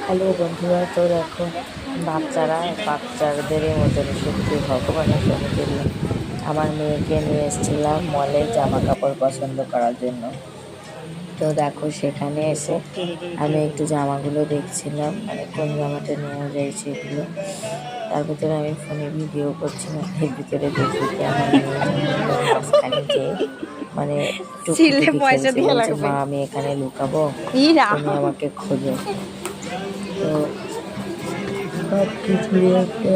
Hello বন্ধুরা, তো দেখো বাচ্চাদের মতন সত্যি ভগবানের জন্য দিলাম। আমার মেয়েকে নিয়ে এসেছিলাম মলে জামা কাপড় পছন্দ করার জন্য। তো দেখো সেখানে এসে আমি একটু জামাগুলো দেখছিলাম, মানে কোন জামাটা নেওয়া যায় সেগুলো। তার ভিতরে আমি ফোনে ভিডিও করছিলাম, এর ভিতরে দেখি কি আমার মেয়ে জামাগুলোর মাঝখানে যে মানে টুকি খেলছে, বলছে মা আমি এখানে লুকাবো, তুমি আমাকে খোঁজো। তো সব কিছুরই একটা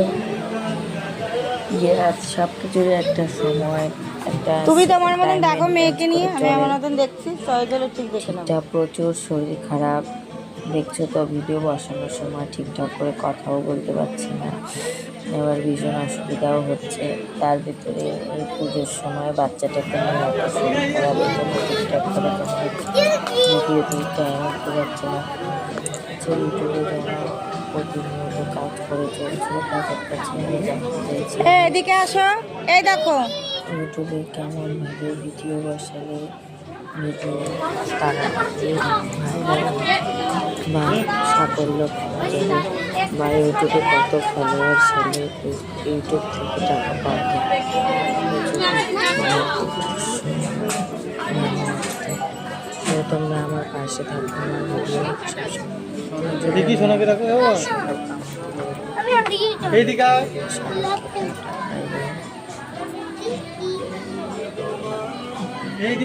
সব কিছুরই একটা সময়, একটা তুমি তোমার মতন দেখো টাইম মেয়েকে নিয়ে, আমি আমার চলে। মতন দেখছি, চলে ঠিক দেখে নাও। ঠিকঠাক প্রচুর শরীর খারাপ, দেখছো তো ভিডিও বসানোর সময় ঠিকঠাক করে কথাও বলতে পারছি না, এবার ভীষণ অসুবিধাও হচ্ছে। তার ভিতরে এই পুজোর সময় বাচ্চাটাকে নিয়ে এত শরীর খারাপ, এই জন্য ঠিকঠাক করে তোমার ভিডিও দিতে আসতে পারছে না। যে ইউটিউবে যারা প্রতিনিয়ত কাজ করে চলছে তাদের কাছে আমি জানতে চাইছি এদিকে আসো, এই দেখো ইউটিউবে কেমনভাবে ভিডিও বসালে ভিডিও তারা ভাইরাল বা সাফল্য পাওয়া যাবে, বা ইউটিউবে কত ফলোয়ার্স হলে ইউটিউব থেকে টাকা পাওয়া যায়। তো তোমরা আমার পাশে থাকো, আমার ভিডিও সবসময়